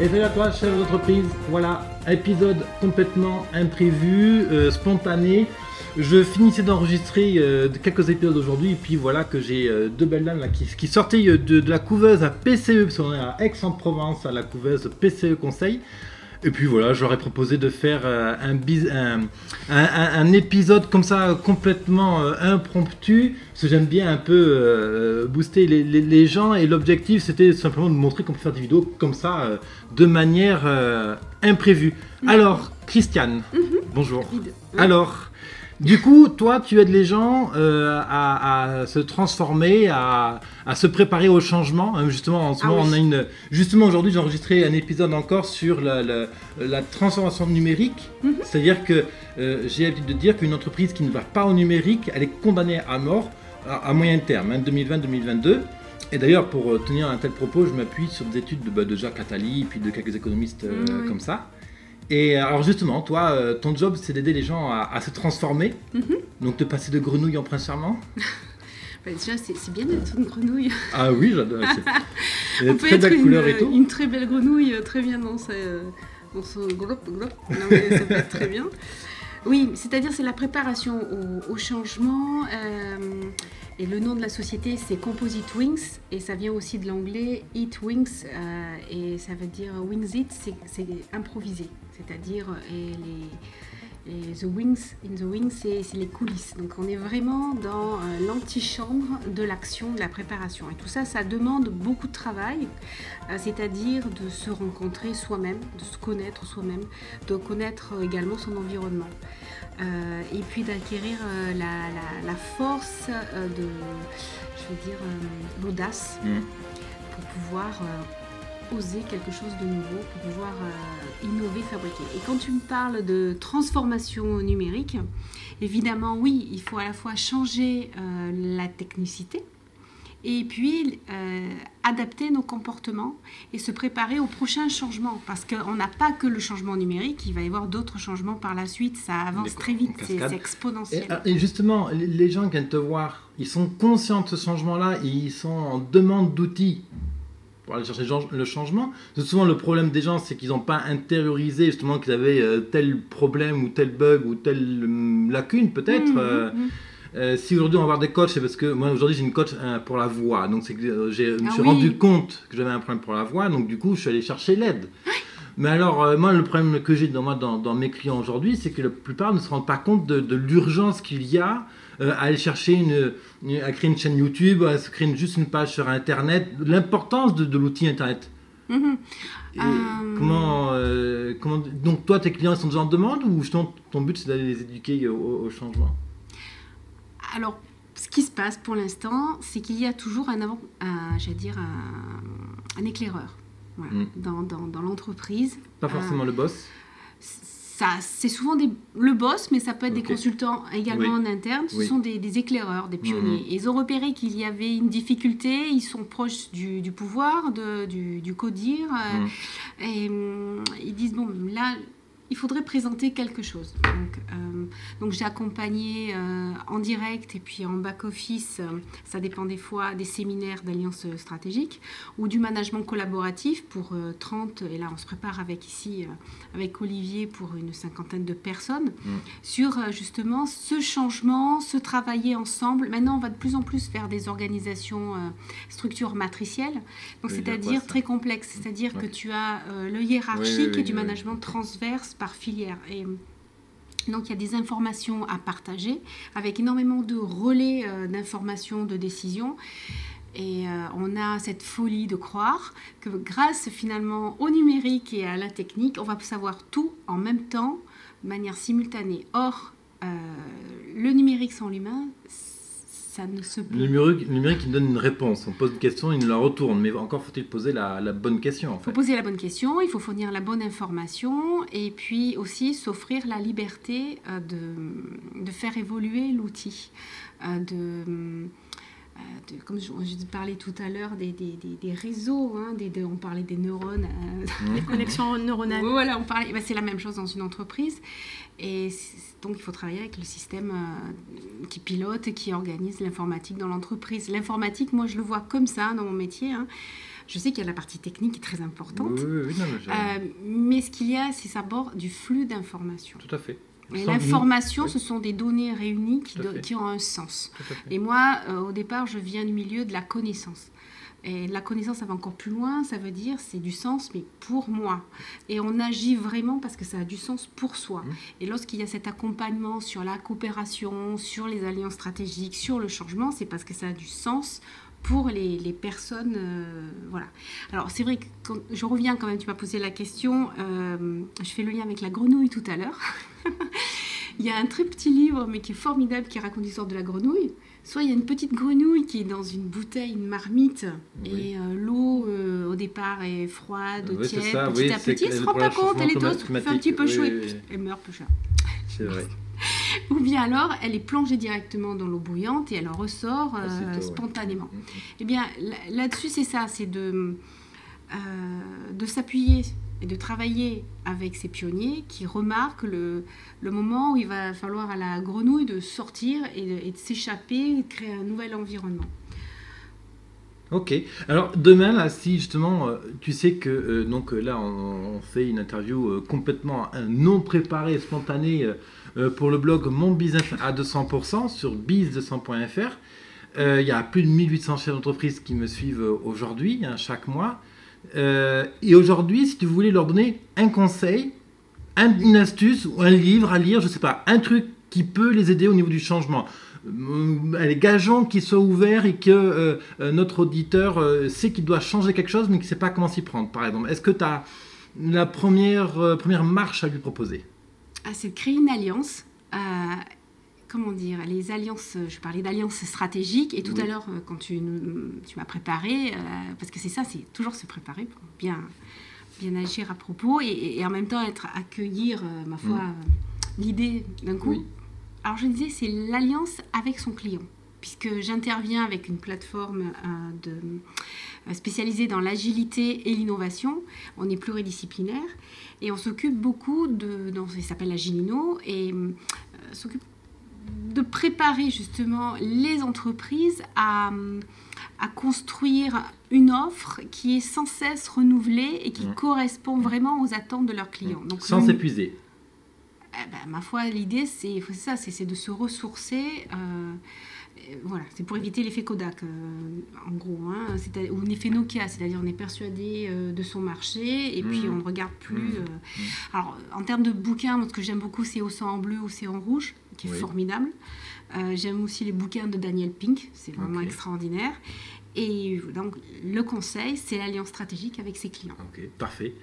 Et salut à toi, chef d'entreprise. Voilà, épisode complètement imprévu, spontané. Je finissais d'enregistrer quelques épisodes aujourd'hui, et puis voilà que j'ai deux belles dames là, qui sortaient de la couveuse à PCE, parce qu'on est à Aix-en-Provence, à la couveuse PCE Conseil. Et puis voilà, j'aurais proposé de faire un épisode comme ça, complètement impromptu, parce que j'aime bien un peu booster les gens, et l'objectif c'était simplement de montrer qu'on peut faire des vidéos comme ça, de manière imprévue. Alors, Christiane, bonjour. Alors, du coup, toi, tu aides les gens à se transformer, à se préparer au changement. Justement, en ce moment, justement, aujourd'hui, j'ai enregistré un épisode encore sur la transformation numérique. C'est-à-dire que j'ai l'habitude de dire qu'une entreprise qui ne va pas au numérique, elle est condamnée à mort à moyen terme, 2020-2022. Et d'ailleurs, pour tenir un tel propos, je m'appuie sur des études de Jacques Attali, puis de quelques économistes comme ça. Et alors justement, toi, ton job, c'est d'aider les gens à se transformer, donc de passer de grenouille en prince charmant. Bah déjà, c'est bien d'être une grenouille. Ah oui, j'adore. On peut être une très belle grenouille, très bien dans son glop. Non, mais ça peut être très bien. Oui, c'est-à-dire c'est la préparation au changement. Et le nom de la société, c'est Composite Wings, et ça vient aussi de l'anglais It Wings, et ça veut dire Wings It, c'est improvisé, c'est-à-dire the wings, in the wings, c'est les coulisses. Donc on est vraiment dans l'antichambre de l'action, de la préparation. Et tout ça, ça demande beaucoup de travail, c'est-à-dire de se rencontrer soi-même, de se connaître soi-même, de connaître également son environnement. Et puis d'acquérir la force l'audace pour pouvoir oser quelque chose de nouveau, pour pouvoir innover, fabriquer. Et quand tu me parles de transformation numérique, évidemment, oui, il faut à la fois changer la technicité, et puis adapter nos comportements et se préparer au prochain changement. Parce qu'on n'a pas que le changement numérique, il va y avoir d'autres changements par la suite, ça avance très vite, c'est exponentiel. Et justement, les gens qui viennent te voir, ils sont conscients de ce changement-là, ils sont en demande d'outils pour aller chercher le changement. Souvent, le problème des gens, c'est qu'ils n'ont pas intériorisé justement qu'ils avaient tel problème ou tel bug ou telle lacune peut-être. Si aujourd'hui on va avoir des coachs, c'est parce que moi aujourd'hui j'ai une coach pour la voix, donc c'est que je me suis rendu compte que j'avais un problème pour la voix, donc du coup je suis allé chercher l'aide. Mais alors moi le problème que j'ai dans mes clients aujourd'hui, c'est que la plupart ne se rendent pas compte de l'urgence qu'il y a à aller chercher à créer une chaîne YouTube, à se créer juste une page sur internet, l'importance de l'outil internet. Comment donc toi tes clients ils sont déjà en demande, ou justement ton but c'est d'aller les éduquer au changement? Alors, ce qui se passe pour l'instant, c'est qu'il y a toujours un éclaireur dans l'entreprise. Pas forcément le boss. C'est souvent le boss, mais ça peut être des consultants également en interne. Ce sont des éclaireurs, des pionniers. Et ils ont repéré qu'il y avait une difficulté. Ils sont proches du pouvoir, du codir. Et ils disent, bon, là, il faudrait présenter quelque chose. Donc j'ai accompagné en direct et puis en back-office, ça dépend des fois, des séminaires d'alliance stratégique ou du management collaboratif pour 30, et là on se prépare avec Olivier pour une 50aine de personnes, sur justement ce changement, se travailler ensemble. Maintenant on va de plus en plus faire des organisations, structures matricielles, donc c'est-à-dire très complexes, c'est-à-dire que tu as le hiérarchique et du management transverse par filière. Et donc il y a des informations à partager avec énormément de relais d'informations, de décisions. Et on a cette folie de croire que grâce finalement au numérique et à la technique, on va savoir tout en même temps, de manière simultanée. Or, le numérique sans l'humain, ça ne se peut. Le numérique, il donne une réponse. On pose une question, il nous la retourne. Mais encore faut-il poser la bonne question. Il faut poser la bonne question, il faut fournir la bonne information et puis aussi s'offrir la liberté de faire évoluer l'outil. Comme je parlais tout à l'heure des réseaux, on parlait des neurones. Les connexions neuronales. Voilà, c'est la même chose dans une entreprise. Et donc, il faut travailler avec le système qui pilote et qui organise l'informatique dans l'entreprise. L'informatique, moi, je le vois comme ça dans mon métier. Je sais qu'il y a la partie technique qui est très importante. Oui, non, mais ce qu'il y a, c'est ça bord du flux d'informations. Tout à fait. Et l'information, ce sont des données réunies qui ont un sens. Et moi, au départ, je viens du milieu de la connaissance. Et la connaissance, ça va encore plus loin, ça veut dire c'est du sens, mais pour moi. Et on agit vraiment parce que ça a du sens pour soi. Et lorsqu'il y a cet accompagnement sur la coopération, sur les alliances stratégiques, sur le changement, c'est parce que ça a du sens pour les personnes. Voilà. Alors, c'est vrai que quand je reviens quand même, tu m'as posé la question, je fais le lien avec la grenouille tout à l'heure. Il y a un très petit livre, mais qui est formidable, qui raconte l'histoire de la grenouille. Soit il y a une petite grenouille qui est dans une bouteille, une marmite, et l'eau, au départ, est froide, tiède, petit à petit. Elle ne se rend pas compte, elle est toast, fait un petit peu chaud, et elle meurt peu cher. C'est vrai. Ou bien alors, elle est plongée directement dans l'eau bouillante et elle en ressort spontanément. Eh bien, là-dessus, c'est ça, c'est de s'appuyer et de travailler avec ces pionniers qui remarquent le moment où il va falloir à la grenouille de sortir et de s'échapper, et de créer un nouvel environnement. Ok. Alors demain, là, si justement, tu sais que donc là, on fait une interview complètement non préparée, spontanée pour le blog Mon Business à 200% sur biz200.fr. Il y a plus de 1800 chefs d'entreprise qui me suivent aujourd'hui, chaque mois. Et aujourd'hui, si tu voulais leur donner un conseil, une astuce ou un livre à lire, je ne sais pas, un truc qui peut les aider au niveau du changement. Allez, gageons qu'ils soient ouverts et que notre auditeur sait qu'il doit changer quelque chose mais qu'il ne sait pas comment s'y prendre, par exemple. Est-ce que tu as la première marche à lui proposer? C'est de créer une alliance. Comment dire, les alliances, je parlais d'alliances stratégiques, et tout à l'heure, quand tu m'as préparé, parce que c'est ça, c'est toujours se préparer pour bien agir à propos, et en même temps accueillir, ma foi, l'idée d'un coup. Oui. Alors je disais, c'est l'alliance avec son client, puisque j'interviens avec une plateforme spécialisée dans l'agilité et l'innovation. On est pluridisciplinaire, et on s'occupe beaucoup ça s'appelle Agilino, et s'occupe de préparer justement les entreprises à construire une offre qui est sans cesse renouvelée et qui correspond vraiment aux attentes de leurs clients. Donc, sans s'épuiser. Ma foi, l'idée, c'est de se ressourcer. Voilà, c'est pour éviter l'effet Kodak, en gros, ou l'effet Nokia, c'est-à-dire on est persuadé de son marché et puis on ne regarde plus. Alors, en termes de bouquins, moi, ce que j'aime beaucoup, c'est Océan bleu, Océan rouge, qui est formidable. J'aime aussi les bouquins de Daniel Pink, c'est vraiment extraordinaire. Et donc, le conseil, c'est l'alliance stratégique avec ses clients. Ok, parfait.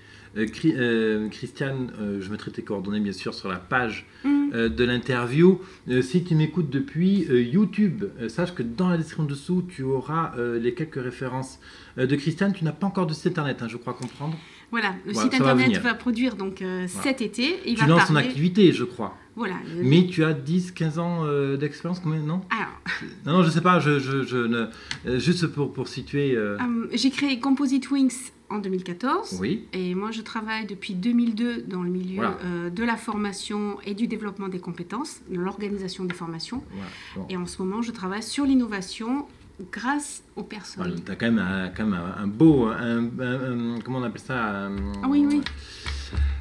Christiane, je mettrai tes coordonnées bien sûr sur la page de l'interview. Si tu m'écoutes depuis YouTube, sache que dans la description dessous, tu auras les quelques références de Christiane. Tu n'as pas encore de site internet, je crois comprendre. Voilà, le site internet va produire donc cet été. Et tu lances ton activité, je crois. Voilà. Mais tu as 10-15 ans d'expérience, combien, non? Non, je ne sais pas, juste pour situer... J'ai créé Composite Wings en 2014. Oui. Et moi, je travaille depuis 2002 dans le milieu de la formation et du développement des compétences, de l'organisation des formations. Voilà. Et en ce moment, je travaille sur l'innovation grâce aux personnes. Tu as quand même un beau... comment on appelle ça Oui.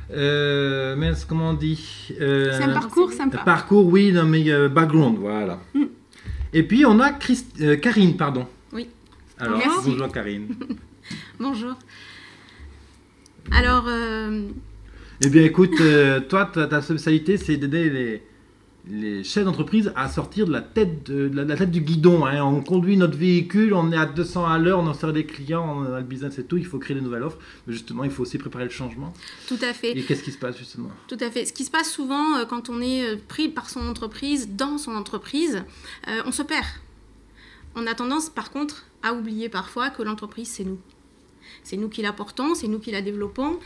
Mais comment on dit c'est un parcours sympa. Parcours, oui, non, mais background, voilà. Et puis, on a Karine, pardon. Oui. Alors, merci. Bonjour Karine. Bonjour. Alors... Eh bien, écoute, toi, ta spécialité, c'est d'aider les chefs d'entreprise à sortir de la tête du guidon. On conduit notre véhicule, on est à 200 à l'heure, on en sert des clients, on a le business et tout, il faut créer des nouvelles offres. Mais justement, il faut aussi préparer le changement. Tout à fait. Et qu'est-ce qui se passe justement? Tout à fait. Ce qui se passe souvent quand on est pris par son entreprise, dans son entreprise, on se perd. On a tendance, par contre, à oublier parfois que l'entreprise, c'est nous. C'est nous qui la portons, c'est nous qui la développons,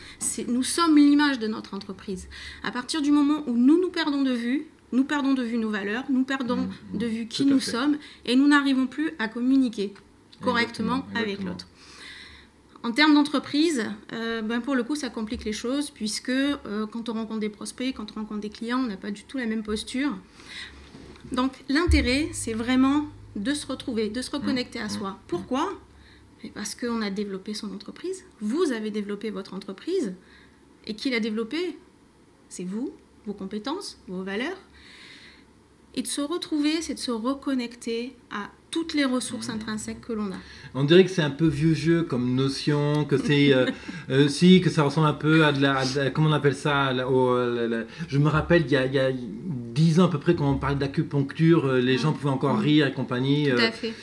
nous sommes l'image de notre entreprise. À partir du moment où nous perdons de vue, nous perdons de vue nos valeurs, nous perdons de vue qui nous sommes et nous n'arrivons plus à communiquer correctement avec l'autre. En termes d'entreprise, pour le coup, ça complique les choses puisque quand on rencontre des prospects, quand on rencontre des clients, on n'a pas du tout la même posture. Donc l'intérêt, c'est vraiment de se retrouver, de se reconnecter à soi. Pourquoi ? Et parce qu'on a développé son entreprise, vous avez développé votre entreprise, et qui l'a développée? C'est vous, vos compétences, vos valeurs. Et de se retrouver, c'est de se reconnecter à toutes les ressources intrinsèques que l'on a. On dirait que c'est un peu vieux jeu comme notion, que c'est que ça ressemble un peu à de la comment on appelle ça, je me rappelle il y a 10 ans à peu près quand on parlait d'acupuncture, les gens pouvaient encore rire et compagnie. Tout à fait.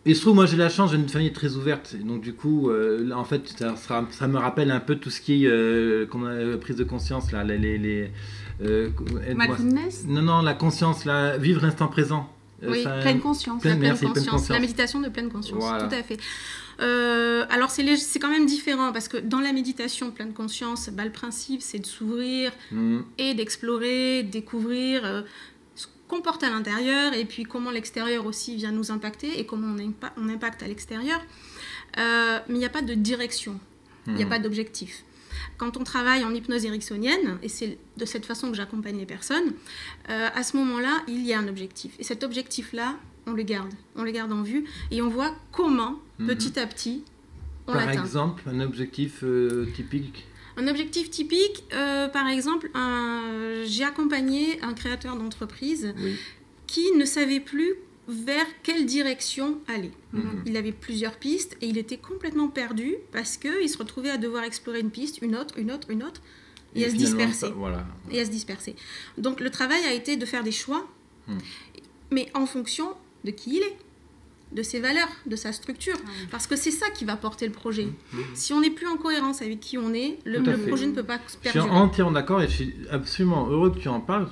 Et je trouve, moi j'ai la chance, j'ai une famille très ouverte, et donc du coup, là, en fait, ça me rappelle un peu tout ce qui est prise de conscience, là, mindfulness ? Non, la conscience, là, vivre l'instant présent. Oui, pleine conscience. Pleine conscience. La méditation de pleine conscience, voilà. Tout à fait. Alors c'est quand même différent, parce que dans la méditation pleine conscience, le principe c'est de s'ouvrir et d'explorer, de découvrir ce qu'on porte à l'intérieur, et puis comment l'extérieur aussi vient nous impacter, et comment on impacte à l'extérieur. Mais il n'y a pas de direction, il n'y a pas d'objectif. Quand on travaille en hypnose ericksonienne, et c'est de cette façon que j'accompagne les personnes, à ce moment-là, il y a un objectif. Et cet objectif-là, on le garde en vue, et on voit comment, petit à petit, on l'atteint. Par exemple, un objectif typique? Un objectif typique, par exemple, j'ai accompagné un créateur d'entreprise qui ne savait plus vers quelle direction aller. Il avait plusieurs pistes et il était complètement perdu parce qu'il se retrouvait à devoir explorer une piste, une autre, et à se disperser. Et à se disperser. Donc le travail a été de faire des choix, mais en fonction de qui il est, de ses valeurs, de sa structure. Parce que c'est ça qui va porter le projet. Si on n'est plus en cohérence avec qui on est, le projet ne peut pas se perdurer. Je suis entièrement d'accord et je suis absolument heureux que tu en parles.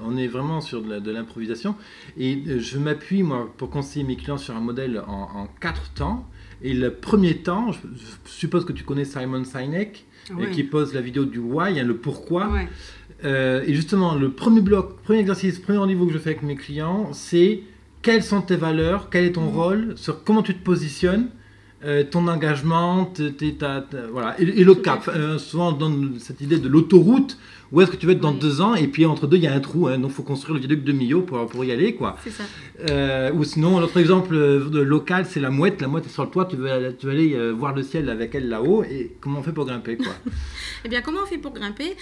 On est vraiment sur de l'improvisation. Et je m'appuie, moi, pour conseiller mes clients sur un modèle en 4 temps. Et le premier temps, je suppose que tu connais Simon Sinek, qui pose la vidéo du why, le pourquoi. Et justement, le premier bloc, premier exercice, premier rendez-vous que je fais avec mes clients, c'est quelles sont tes valeurs, quel est ton rôle, sur comment tu te positionnes, ton engagement, voilà. Et le cap. Souvent, on donne cette idée de l'autoroute, où est-ce que tu veux être dans 2 ans, et puis entre deux, il y a un trou, donc il faut construire le viaduc de Millau pour y aller, quoi. C'est ça. Ou sinon, l'autre exemple local, c'est la mouette. La mouette est sur le toit, tu veux aller voir le ciel avec elle là-haut, et comment on fait pour grimper, quoi? Eh bien, comment on fait pour grimper?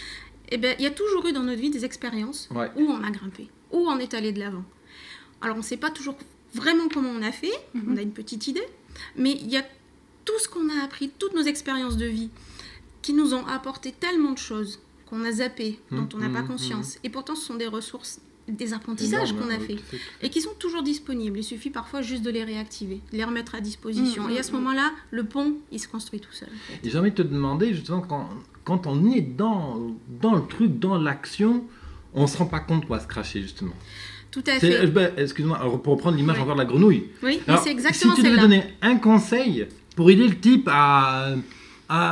Eh bien, il y a toujours eu dans notre vie des expériences où on a grimpé, où on est allé de l'avant. Alors, on ne sait pas toujours vraiment comment on a fait, on a une petite idée, mais il y a tout ce qu'on a appris, toutes nos expériences de vie, qui nous ont apporté tellement de choses qu'on a zappé, dont on n'a pas conscience. Et pourtant, ce sont des ressources, des apprentissages qu'on a fait, et qui sont toujours disponibles. Il suffit parfois juste de les réactiver, de les remettre à disposition. Et à ce moment-là, le pont, il se construit tout seul. En fait. Et j'ai envie de te demander, justement, quand on est dans le truc, dans l'action, on ne se rend pas compte qu'on va se cracher, justement. Tout à fait. Excuse-moi, pour reprendre l'image encore de la grenouille. Oui, alors, mais c'est exactement celle-là. Si tu devais donner un conseil pour aider le type à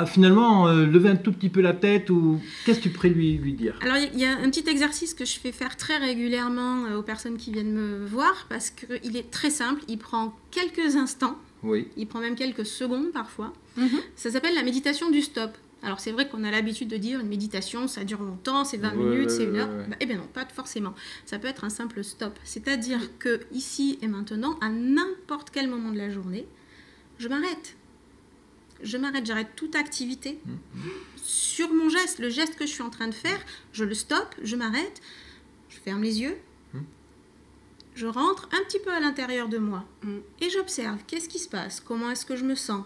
finalement lever un tout petit peu la tête, ou qu'est-ce que tu pourrais lui dire? Alors, il y a un petit exercice que je fais faire très régulièrement aux personnes qui viennent me voir, parce qu'il est très simple, il prend quelques instants, il prend même quelques secondes parfois. Ça s'appelle la méditation du stop. Alors c'est vrai qu'on a l'habitude de dire une méditation, ça dure longtemps, c'est 20 minutes, c'est 1 heure. Eh bien non, pas forcément. Ça peut être un simple stop. C'est-à-dire que ici et maintenant, à n'importe quel moment de la journée, je m'arrête. J'arrête toute activité sur mon geste. Le geste que je suis en train de faire, je le stoppe, je m'arrête, je ferme les yeux, je rentre un petit peu à l'intérieur de moi et j'observe. Qu'est-ce qui se passe? Comment est-ce que je me sens?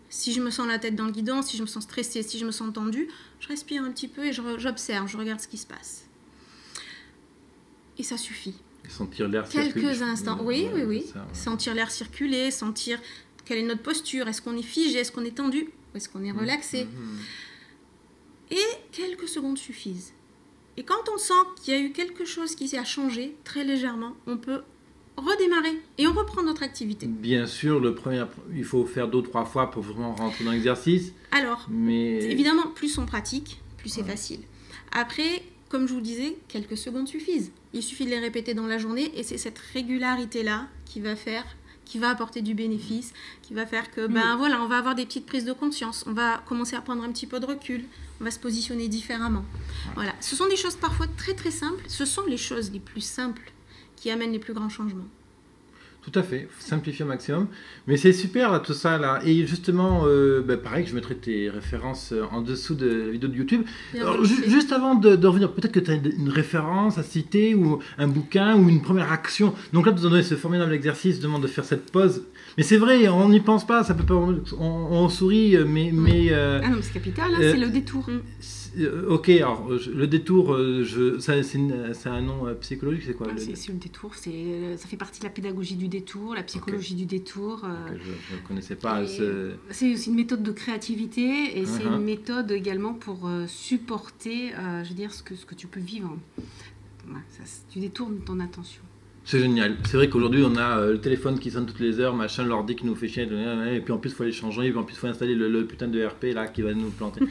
Si je me sens la tête dans le guidon, si je me sens stressée, si je me sens tendue, je respire un petit peu et j'observe, je regarde ce qui se passe. Et ça suffit. Et sentir l'air circuler. Quelques instants. Oui. Ça, sentir l'air circuler, sentir quelle est notre posture. Est-ce qu'on est figé? Est-ce qu'on est tendu? Ou est-ce qu'on est relaxé? Et quelques secondes suffisent. Et quand on sent qu'il y a eu quelque chose qui a changé, très légèrement, on peut redémarrer et on reprend notre activité. Bien sûr, il faut faire 2 ou 3 fois pour vraiment rentrer dans l'exercice. Alors, évidemment, plus on pratique, plus c'est facile. Après, comme je vous disais, quelques secondes suffisent. Il suffit de les répéter dans la journée et c'est cette régularité-là qui va apporter du bénéfice, qui va faire que, voilà, on va avoir des petites prises de conscience, on va commencer à prendre un petit peu de recul, on va se positionner différemment. Voilà. Ce sont des choses parfois très très simples, ce sont les choses les plus simples qui amènent les plus grands changements. Tout à fait, simplifier au maximum. Mais c'est super là, tout ça là. Et justement, pareil, je mettrai tes références en dessous de la vidéo de YouTube. Alors, juste avant de revenir, peut-être que tu as une référence à citer ou un bouquin ou une première action. Donc là, tu nous as donné ce formidable exercice, demande de faire cette pause. Mais c'est vrai, on n'y pense pas, ça peut pas. On sourit, mais. Ah non, mais c'est capital, hein, c'est le détour. Ok, alors le détour, c'est un nom psychologique, c'est quoi? C'est le détour, ça fait partie de la pédagogie du détour, la psychologie du détour. Je ne connaissais pas. C'est aussi une méthode de créativité et c'est une méthode également pour supporter, je veux dire, ce que tu peux vivre. Tu détournes ton attention. C'est génial. C'est vrai qu'aujourd'hui, on a le téléphone qui sonne toutes les heures, machin, l'ordi qui nous fait chier, et puis en plus, il faut aller changer, et puis en plus, il faut installer le putain de RP là qui va nous planter.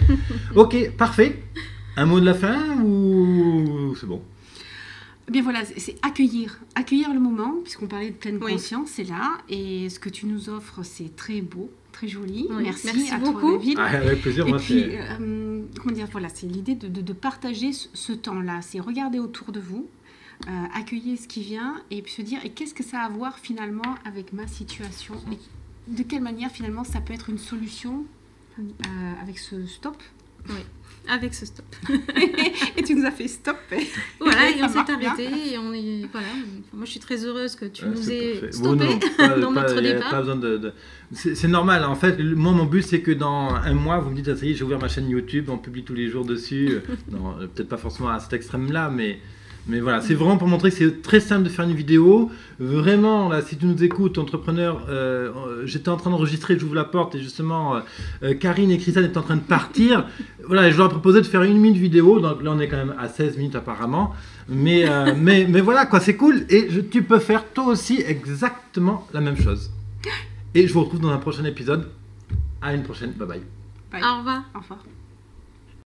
Ok, parfait. Un mot de la fin ou c'est bon? Eh bien voilà, c'est accueillir le moment, puisqu'on parlait de pleine conscience, c'est là, et ce que tu nous offres, c'est très beau, très joli. Oui, merci à beaucoup. Toi, David. Avec plaisir. Et moi, puis, comment dire, voilà, c'est l'idée de partager ce temps-là, c'est regarder autour de vous. Accueillir ce qui vient et puis se dire et qu'est-ce que ça a à voir finalement avec ma situation et de quelle manière finalement ça peut être une solution avec ce stop. Oui, avec ce stop. Et tu nous as fait stop. Voilà, et on s'est arrêté et on est voilà. Moi je suis très heureuse que tu nous aies stoppé dans notre départ. Pas besoin c'est normal en fait. Moi mon but c'est que dans un mois vous me dites ça y est, j'ai ouvert ma chaîne YouTube, on publie tous les jours dessus. Non, peut-être pas forcément à cet extrême là, mais voilà, c'est vraiment pour montrer que c'est très simple de faire une vidéo. Vraiment, là, si tu nous écoutes, entrepreneur, j'étais en train d'enregistrer, j'ouvre la porte et justement, Karine et Christelle étaient en train de partir. Voilà, je leur ai proposé de faire 1 minute vidéo, donc là on est quand même à 16 minutes apparemment. Mais voilà, quoi, c'est cool. Et tu peux faire toi aussi exactement la même chose. Et je vous retrouve dans un prochain épisode. À une prochaine, bye bye. Au revoir. Au revoir.